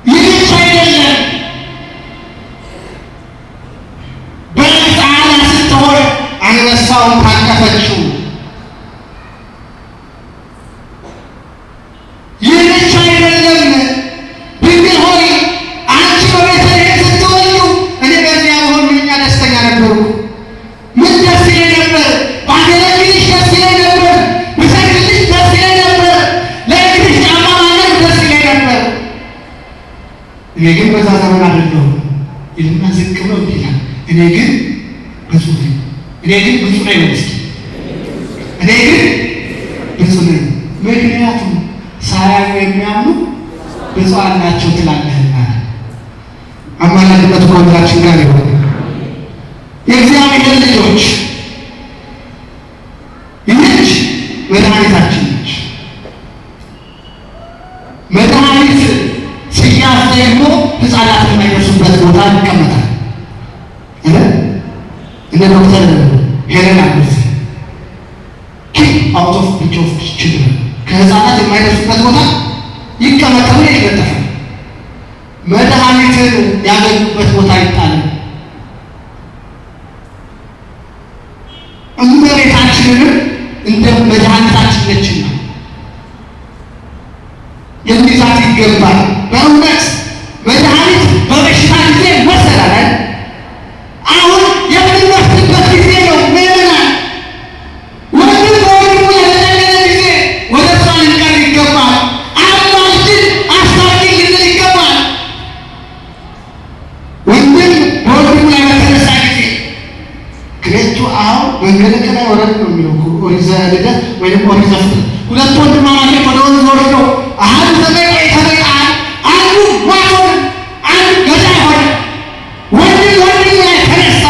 ይህ ብቻ አይደለም። በሕፃኗ ስትሆን አንበሳውን ታቀፈችው። ይህ ብቻ አይደለም። ድንግል ሆይ አንቺ በቤተልሔም ስትወልዱ እኔ በዚያ መሆን ምንኛ ደስተኛ ነበርኩ። ምን ደስ ይለኝ ነበር! ባገለግልሽ ደስ ይለኝ ነበር። ብሰግድልሽ ደስ ይለኝ ነበር። ለእግርሽ ጫማ ማድረግ ደስ ይለኝ ነበር። እኔ ግን በዛ ዘመን አይደለሁም ይልና ዝቅ ብሎ ይላል። እኔ ግን ብፁዕ ነኝ። እኔ ግን ብፁዕ ነኝ። እስኪ እኔ ግን ብፁዕ ነኝ። ምክንያቱም ሳያዩ የሚያምኑ ብፁዓን ናቸው ትላለህና። አማላጅነት ከሁላችን ጋር ይሆን። የእግዚአብሔር ልጆች ይህች መድኃኒታችን ነች። መድኃኒት ስያሜ ቦታ ይቀመጣል። እነ ዶክተር ሄለን አለች ኪክ አውት ኦፍ ሪች ኦፍ ችልድረን ከህፃናት የማይደርሱበት ቦታ ይቀመጥ ተብሎ ይለጠፋል። መድኃኒትን ያገኙበት ቦታ ይጣላል። እመቤታችንንም እንደ መድኃኒታችን ነችና የሚዛት ይገባል። በእውነት መድኃኒት በበሽታ ጊዜ መሰላል። አሁን የምንወስድበት ጊዜ ነው። ምዕመናን ወንድም በወንድሙ የተጨነቀ ጊዜ ወደ እሷ ልንቀር ይገባል። አባችን አስታርቂ ልንል ይገባል። ወንድም በወንድሙ ላይ በተነሳ ጊዜ ክሬቱ አሁን መንገድ ከላይ ወረድ ነው የሚለው ኦሪት ዘልደት ወይም ኦሪት ዘፍጥረት ሁለት ወንድማማቾች ወደ ወንዝ ወርደው አሁን ተበቃል አንዱ ሟቶን አንዱ ገዳይ ሆነ። ወንድም ወንድሙ ላይ ተነሳ።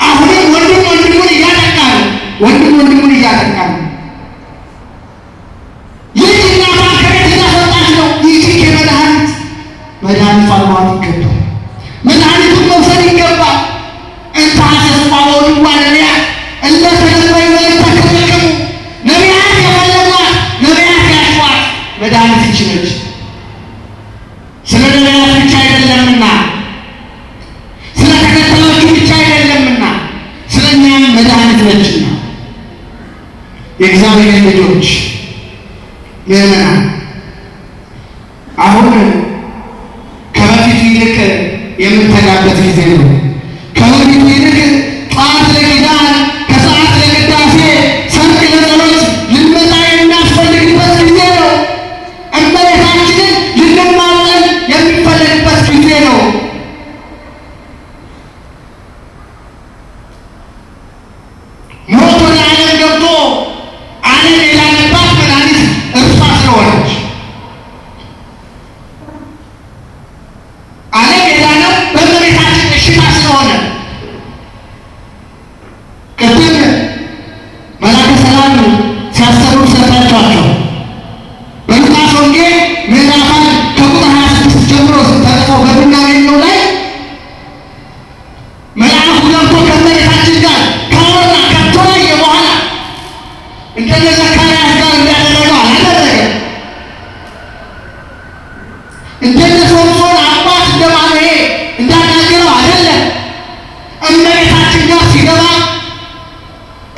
አሁንም ወንድም ወንድሙን እያጠቃ ነው። ወንድም ወንድሙን እያጠቃ ነው። ይህ እናቷን ከቤት እያስወጣች ነው። ይህ የመድኃኒት መድኃኒት አልባት ይገባል። መድኃኒቱን መውሰድ ይገባል። እንታሰስማ ወልዋ ነቢያ እለተለበይ ተከለከሙ ነቢያት የፈለጓት ነቢያት ያሿት መድኃኒት ይችለች ስለ ነቢያት ብቻ አይደለምና ስለ ተከታዮቹ ብቻ አይደለምና ስለ እኛም መድኃኒት ነችና የእግዚአብሔር ልጆች ምዕመናን አሁን ከበፊቱ ይልቅ የምንተጋበት ጊዜ ነው። ከበፊቱ ይልቅ ጠዋት ለኪዳን ከሰዓት ለቅዳሴ ሰርክ ለጸሎት ልንመጣ የሚያስፈልግበት ጊዜ ነው። እመቤታችንን ልንማፀን የሚፈለግበት ጊዜ ነው። ሞት ወደ ዓለም ገብቶ ዓለም የዳነባት መድኃኒት እርሷ ስለሆነች ዓለም የዳነው በእመቤታችን እሽታ ስለሆነ ቅድም መላከ ሰላም ሲያስተምሩ ሰምታችኋቸው በሉቃስ ወንጌል ምዕራፍ 1 ከቁጥር 26 ጀምሮ ተጽፎ በምናገኘው ላይ መልአኩ ገብቶ ከእመቤታችን ጋር ካወራ ከተወያየ በኋላ እንደነ ዘካርያስ ጋር እንዳደረገው አላደረገም። እንደነ ሶምሶን አባት እንደማኑሄ እንዳናገረው አይደለም። እመቤታችን ጋር ሲገባ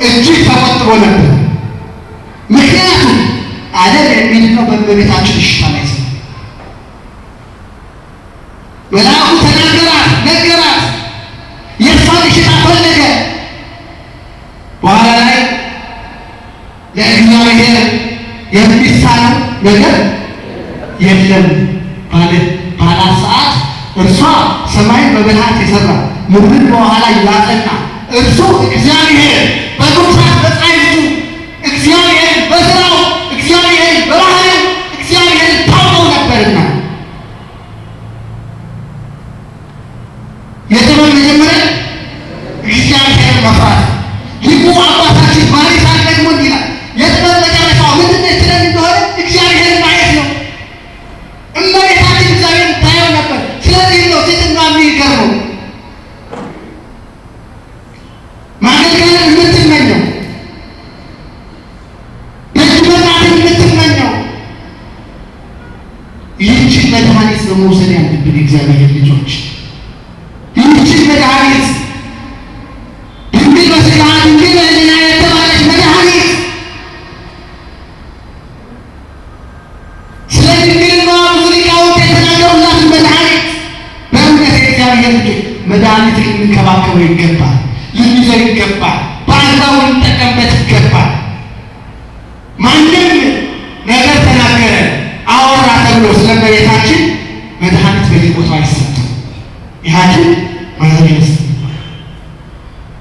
እጅግ ተቆጥቦ ነበር። ምክንያቱም ዓለም የሚድነው በእመቤታችን እሽታ ላይ ነው። መልአኩ ተናገራት፣ ነገራት፣ የእሷን እሽታ ፈለገ። በኋላ ላይ ለእግዚአብሔር የሚሳነው ነገር የለም ባላት ሰዓት እርሷ ሰማይን በብልሃት የሰራ ምድርን በኋላ ያጸና እርሱ እግዚአብሔር በቅዱሳት መጻሕፍቱ እግዚአብሔር በሥራው እግዚአብሔር በባህሪው እግዚአብሔር ታውቀው ነበርና የጥበብ መጀመሪያ እግዚአብሔር መፍራት ሊቁ አባታችን ባሪሳን ደግሞ እንዲህ ይላል። የጥበብ መጨረሻው ምንድን ነው ትለን እንደሆነ እግዚአብሔር ማየት ነው። እመቤታችን እግዚአብሔር ታየው ነበር። ስለዚህ ነው ትሕትና የሚገርመው ማገልገልን የምትመኘው ደጅ መጥናትን የምትመኘው ይህችን መድኃኒት በመውሰድ ያለብን የእግዚአብሔር ልጆች ይህችን መድኃኒት ድንግል በሥጋ ድንግል በሕሊና የተባለች መድኃኒት ስለ ድንግልናዋ ብዙ ሊቃውንት የተናገሩላትን መድኃኒት በእውነት የእግዚአብሔር ልጆች መድኃኒት ልንከባከበው ይገባል። ልንይዘው ይገባል። በአግባቡ ልንጠቀምበት ይገባል። ማንም ነገር ተናገረ አወራ ተብሎ ስለ እመቤታችን መድኃኒት በየቦታው አይሰጥም። ይህችን ማዘዝ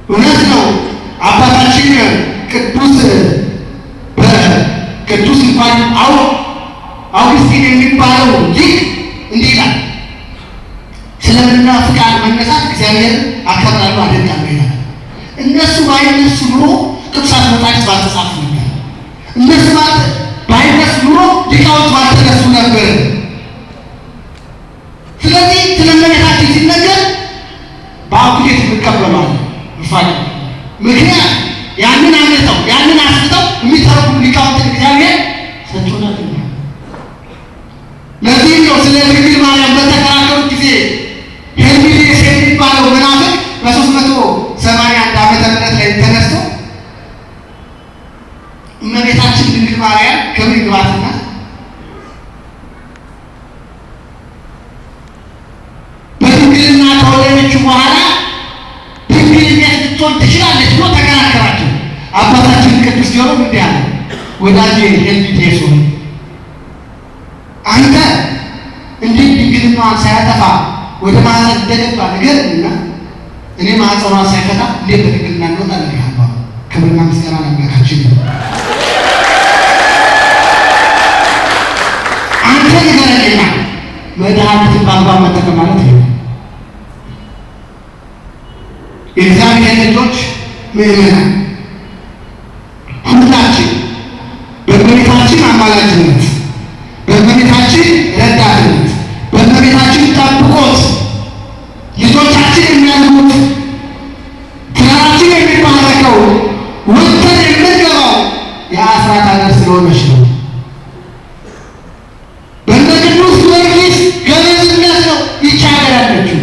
እውነት ነው። አባታችን ቅዱስ እንኳን አውግስቲን የሚባለው ሊቅ እንዲህ ይላል። ስለምንና ፍቃድ መነሳት እግዚአብሔር አከብራለሁ አደንቃለሁ ይላል። እነሱ ባይነሱ ኑሮ ቅዱሳት መጻሕፍት ባልተጻፉ ነበር። እነሱ ባይነሱ ኑሮ ሊቃውንት ባልተነሱ ነበር። ስለዚህ ስለ እመቤታችን ለዚህ ነው ስለ ድንግል ማርያም በተከራከሩ ጊዜ ሄርሚዴስ የሚባለው መናፍቅ በ381 ዓመተ ምህረት ላይ ተነስቶ እመቤታችን ድንግል ማርያም ክብር ይግባትና በድንግልና ከወለደችው በኋላ ድንግልነት ልትሆን ትችላለች ብሎ ተከራከራቸው። አባታችን ቅዱስ ጊዮርጊስ እንዲህ አለ፣ ወዳጄ ሄርሚዴስ ሆይ አንተ እንዴት ድንግልናዋን ሳያጠፋ ወደ ማህፀን እንደገባ ንገረኝና እኔ ማህፀኗን ሳይፈታ እንዴት በድንግልና እንደወጣ እነግርሃለሁ። ክብርና ምስጋና ለአምላካችን ነው። አንተ ንገረኝና መድኃኒትን በአግባብ መጠቀም ማለት ነው። የእግዚአብሔር ልጆች ምእመናን ሁላችን በእመቤታችን አማላጅነት፣ በእመቤታችን ረዳትነት፣ በእመቤታችን ጠብቆት ልጆቻችን የሚያድጉት ትዳራችን የሚባረከው ወጥተን የምንገባው የአስራት ሀገር ስለሆነች ነው። በእነ ቅዱስ ጊዮርጊስ ገበዝነት ነው ይቺ ሀገር ያለችው።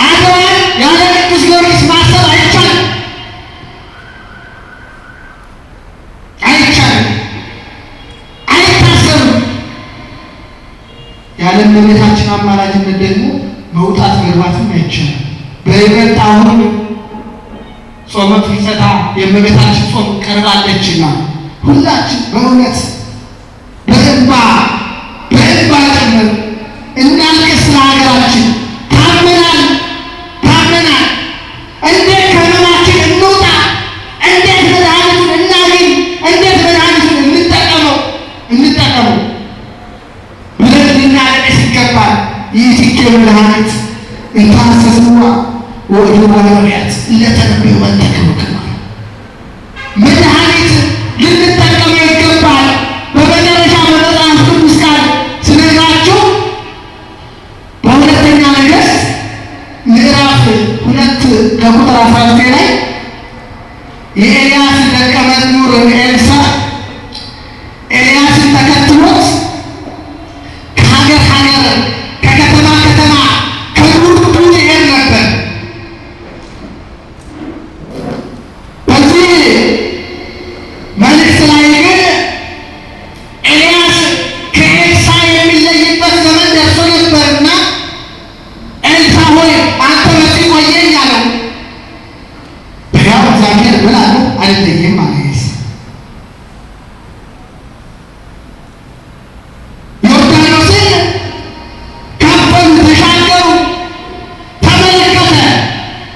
አድዋን ያለ ቅዱስ ጊዮርጊስ ማሰብ አይቻልም፣ አይቻልም፣ አይታሰብም። ያለ እመቤታችን አማላጅነት ደግሞ መውጣት መግባትም አይቻልም። በይበልጥ አሁን ጾመ ፍልሰታ የእመቤታችን ጾም ቀርባለችና ሁላችን በእውነት በእንባ ጭምር እናልቅስ ለሀገራችን። ታመናል። እንዴት ከህመማችን እንውጣ? እንዴት መድኃኒቱን እናገኝ? እንዴት መድኃኒቱን እንጠቀመው ብለን ልናለቅስ ይገባል። ይህቲኬ መድኃኒት እንታሰስዋ ወእዱ ባለሪያት ለተነቢዩ ወንተክብክማ መድኃኒት ልንጠቀመው ይገባል። በመጨረሻ በመጽሐፍ ቅዱስ ቃል ስነግራችሁ በሁለተኛ ነገሥት ምዕራፍ 2 ከቁጥር 19 ላይ የኤልያስ ደቀ መዝሙር ኤልሳዕ ኤልያስን ተከትሎት ከሀገር ከከተማ ከዱር ይሄድ ነበር። በዚህ መልእክት ላይ ግን ኤልያስ ከኤልሳዕ የሚለይበት ዘመን ደርሶ ነበርና ኤልሳዕ ሆይ አንተ በዚህ ቆየኝ አለው። በያው እግዚአብሔር ምን አለው? አልለይም አለ።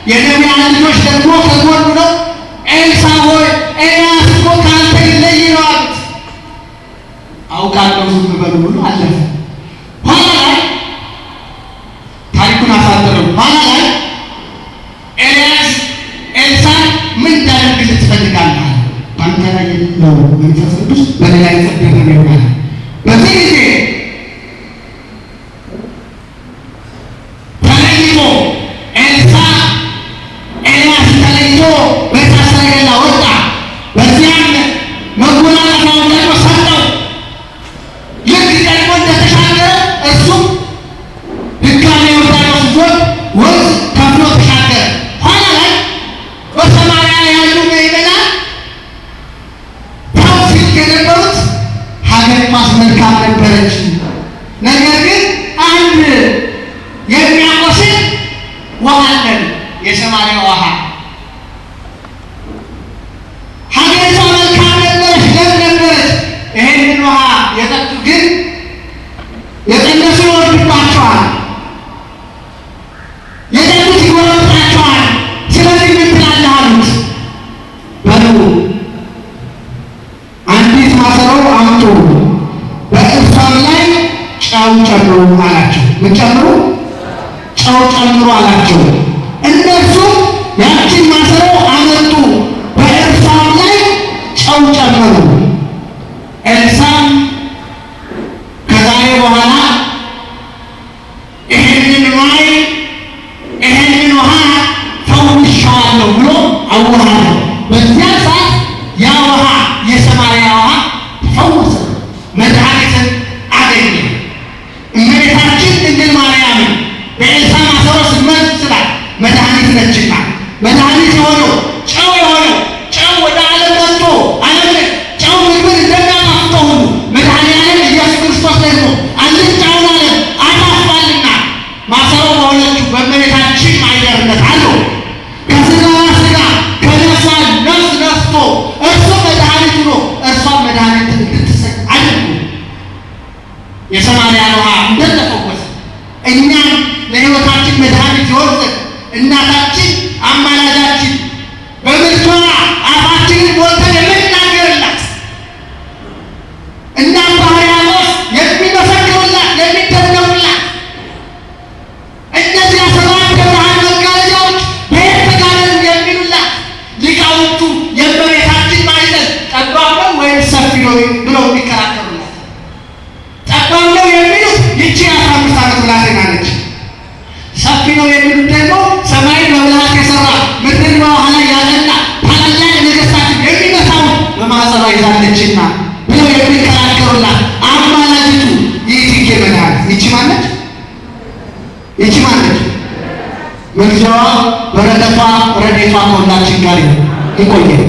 የነቢያት ልጆች ደግሞ ከጎኑ ነው። ኤልሳዕ ሆይ ኤልያስ እኮ ከአንተ ይለይ ነው አሉት። አውቃለሁ ዝም በሉ ብሎ አለፈ። ኋላ ላይ ታሪኩን አሳጥረው ኋላ ላይ ኤልያስ ኤልሳዕ ምን እንዳደርግልህ ትፈልጋለህ? በአንተ ላይ ነው መንፈስ ቅዱስ በእኔ ላይ ጸደቀ ነው ይባላል። በዚህ ጊዜ ተለይቶ ኤልሳዕ ኤልያስ ተለይቶ በእሳት ሰረገላ ወጣ። በዚያም መጎናጸፊያውን ደግሞ ሰጠው። ልክ ደግሞ እንደተሻገረ እሱም ድጋሜ ዮርዳኖስ ይዞት ወንዝ ከፍሎ ተሻገረ። ኋላ ላይ በሰማርያ ያሉ ምዕመናን ታው ሲል የነበሩት ሀገሪቷስ መልካም ነበረች፣ ነገር ግን አንድ የሚያቆስል ውሃ አለን፣ የሰማርያ ውሃ። ሀገሪቷ መልካም ነበረች፣ ለም ነበረች። ይሄንን ውሃ የጠጡ ግን የጸነሱ ይወርድባቸዋል፣ የጠጡት ይጎረብጣቸዋል። ስለዚህ ምን ትላለህ አሉት። በሉ አንዲት ማሰሮ አምጡ፣ በእርሷም ላይ ጨው ጨምሩ አላቸው። ምን ጨምሩ? ጨው ጨምሩ አላቸው። እነርሱም ያችን ማሰሮ አመጡ፣ በእርሷም ላይ ጨው ጨመሩ። ኤልሳዕም ከዛሬ በኋላ ይሄንን ውሃ ፈውሼዋለሁ ብሎ አዋሃደው። በዚያ ሰዓት ያ ውሃ የሰማርያ ውሃ ፈወሰ፣ መድኃኒትን አገኘ። በሰማርያ ውሃ እንደተፈወሰ እኛም ለሕይወታችን መድኃኒት ይሆን ዘንድ እናታችን አማላጃችን በምርቷ አፋችንን ሞልተን የምንናገርላት እና ሕርያቆስ የሚመሰክሩላት የሚደነቁላት እነዚያ ሰባት የብርሃን መጋረጃዎች በየት ተጋረዱ የሚሉላት ሊቃውንቱ የእመቤታችን ማኅፀን ጠባብ ነው ወይም ሰፊ ነው ብለው የሚከራከሩላት፣ ጠባብ ነው የሚሉት ይቺ 15 ዓመት ብላቴና ነች። ሰፊ ነው የሚሉት ደግሞ ሰማይን በብልሃት የሰራ ምድርን በውኃ ላይ ያጸና ታላላቅ ነገሥታትን የሚመታውን በማኅፀኗ ይዛለችና ብለው የሚከራከሩላት አማላጅቱ የእቴጌ መድኃኒት ይቺ ማነች? ይቺ ማነች? ምልጃዋ በረከቷ ረድኤቷ ከሁላችን ጋር ይቆየን።